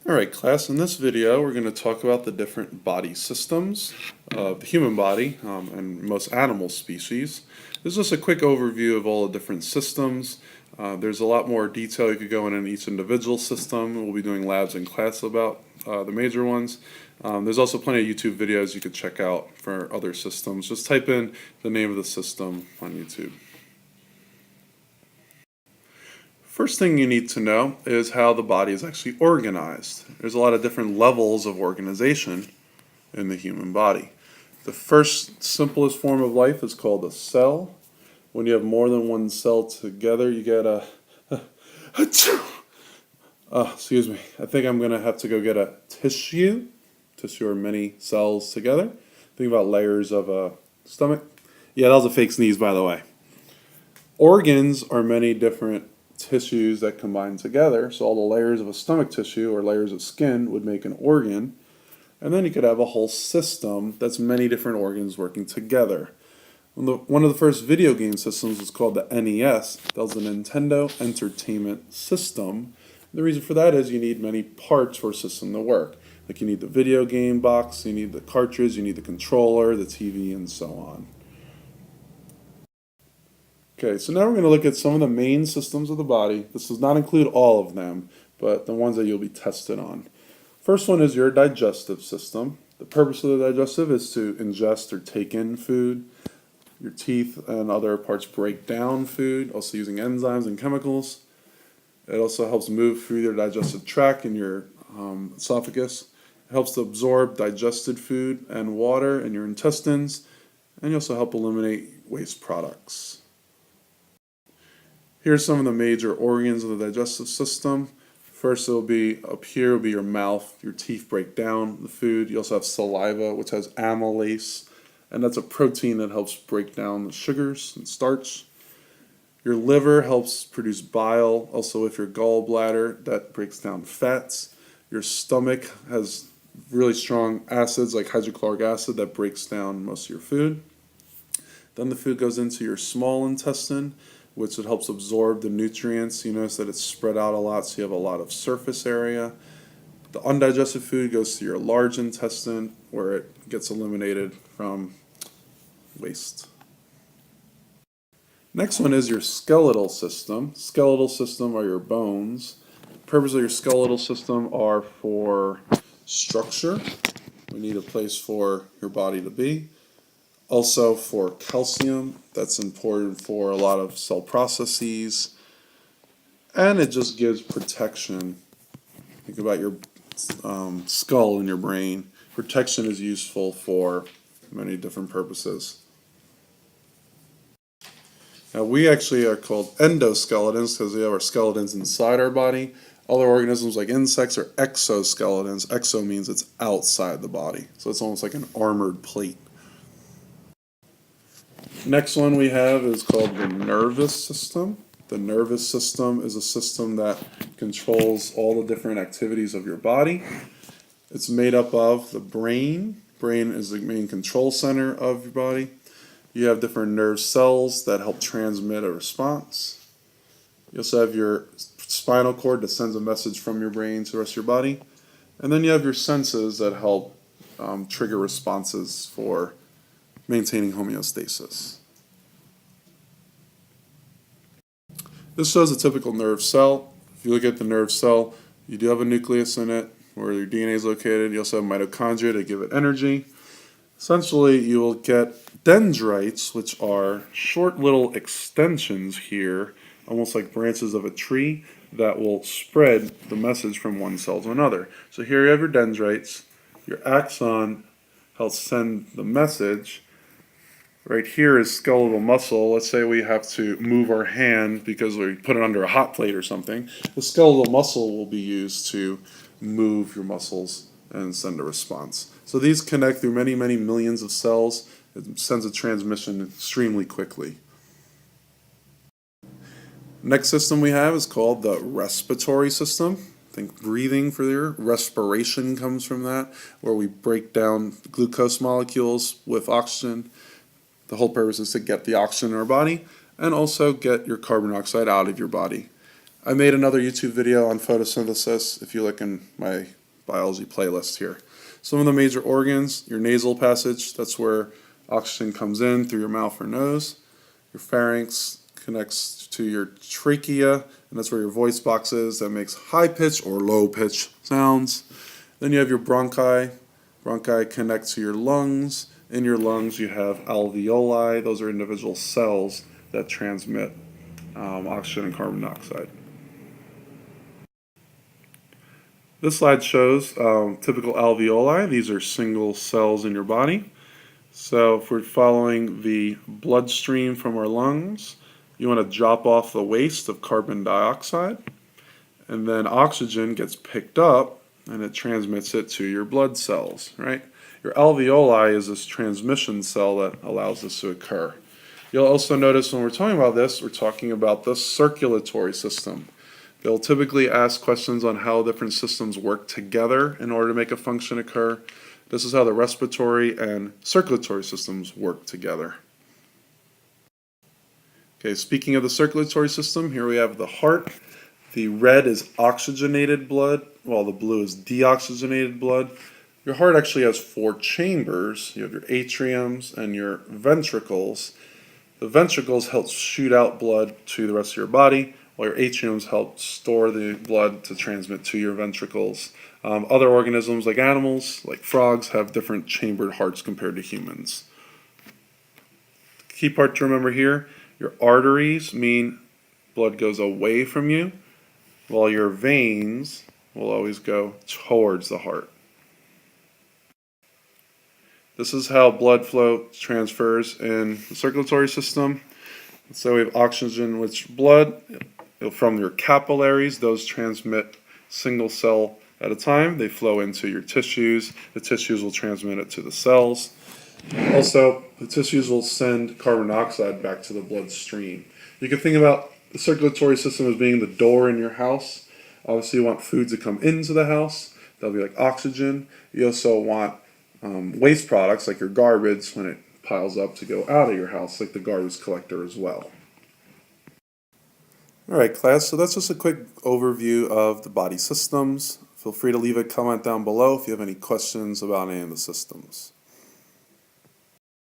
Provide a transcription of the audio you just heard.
Alright class, in this video we're going to talk about the different body systems of the human body and most animal species. This is just a quick overview of all the different systems. There's a lot more detail you could go in each individual system. We'll be doing labs in class about the major ones. There's also plenty of YouTube videos you could check out for other systems. Just type in the name of the system on YouTube. First thing you need to know is how the body is actually organized. There's a lot of different levels of organization in the human body. The first simplest form of life is called a cell. When you have more than one cell together, you get a excuse me. I think I'm going to have to go get a tissue. Tissue are many cells together. Think about layers of a stomach. Yeah, that was a fake sneeze, by the way. Organs are many different tissues that combine together. So all the layers of a stomach tissue or layers of skin would make an organ. And then you could have a whole system that's many different organs working together. One of the first video game systems was called the NES. That was the Nintendo Entertainment System. The reason for that is you need many parts for a system to work. Like you need the video game box, you need the cartridge, you need the controller, the TV, and so on. Okay, so now we're going to look at some of the main systems of the body. This does not include all of them, but the ones that you'll be tested on. First one is your digestive system. The purpose of the digestive is to ingest or take in food. Your teeth and other parts break down food, also using enzymes and chemicals. It also helps move through your digestive tract and your esophagus. It helps to absorb digested food and water in your intestines, and you also help eliminate waste products. Here's some of the major organs of the digestive system. First, it'll be up here will be your mouth. Your teeth break down the food. You also have saliva, which has amylase, and that's a protein that helps break down the sugars and starch. Your liver helps produce bile. Also, with your gallbladder, that breaks down fats. Your stomach has really strong acids like hydrochloric acid that breaks down most of your food. Then the food goes into your small intestine, which it helps absorb the nutrients. You notice that it's spread out a lot, so you have a lot of surface area. The undigested food goes to your large intestine, where it gets eliminated from waste. Next one is your skeletal system. Skeletal system are your bones. The purpose of your skeletal system are for structure. We need a place for your body to be. Also for calcium, that's important for a lot of cell processes, and it just gives protection. Think about your skull and your brain. Protection is useful for many different purposes. Now we actually are called endoskeletons because we have our skeletons inside our body. Other organisms like insects are exoskeletons. Exo means it's outside the body, so it's almost like an armored plate. Next one we have is called the nervous system. The nervous system is a system that controls all the different activities of your body. It's made up of the brain. Brain is the main control center of your body. You have different nerve cells that help transmit a response. You also have your spinal cord that sends a message from your brain to the rest of your body. And then you have your senses that help trigger responses for maintaining homeostasis. This shows a typical nerve cell. If you look at the nerve cell, you do have a nucleus in it where your DNA is located. You also have mitochondria to give it energy. Essentially, you will get dendrites, which are short little extensions here, almost like branches of a tree, that will spread the message from one cell to another. So here you have your dendrites. Your axon helps send the message. Right here is skeletal muscle. Let's say we have to move our hand because we put it under a hot plate or something. The skeletal muscle will be used to move your muscles and send a response. So these connect through many, many millions of cells. It sends a transmission extremely quickly. Next system we have is called the respiratory system. Think breathing for your respiration comes from that, where we break down glucose molecules with oxygen. The whole purpose is to get the oxygen in our body and also get your carbon dioxide out of your body. I made another YouTube video on photosynthesis if you look in my biology playlist here. Some of the major organs, your nasal passage, that's where oxygen comes in through your mouth or nose. Your pharynx connects to your trachea, and that's where your voice box is that makes high pitch or low pitch sounds. Then you have your bronchi. Bronchi connect to your lungs. In your lungs you have alveoli. Those are individual cells that transmit oxygen and carbon dioxide. This slide shows typical alveoli. These are single cells in your body. So if we're following the bloodstream from our lungs, you want to drop off the waste of carbon dioxide, and then oxygen gets picked up and it transmits it to your blood cells, right? Your alveoli is this transmission cell that allows this to occur. You'll also notice when we're talking about this, we're talking about the circulatory system. They'll typically ask questions on how different systems work together in order to make a function occur. This is how the respiratory and circulatory systems work together. Okay, speaking of the circulatory system, here we have the heart. The red is oxygenated blood, while the blue is deoxygenated blood. Your heart actually has 4 chambers. You have your atriums and your ventricles. The ventricles help shoot out blood to the rest of your body, while your atriums help store the blood to transmit to your ventricles. Other organisms like animals, like frogs, have different chambered hearts compared to humans. The key part to remember here, your arteries mean blood goes away from you, while your veins will always go towards the heart. This is how blood flow transfers in the circulatory system. So we have oxygen-rich blood from your capillaries. Those transmit single cell at a time. They flow into your tissues. The tissues will transmit it to the cells. Also, the tissues will send carbon dioxide back to the bloodstream. You can think about the circulatory system as being the door in your house. Obviously, you want food to come into the house. That'll be like oxygen. You also want waste products like your garbage when it piles up to go out of your house, like the garbage collector as well. Alright class, so that's just a quick overview of the body systems. Feel free to leave a comment down below if you have any questions about any of the systems.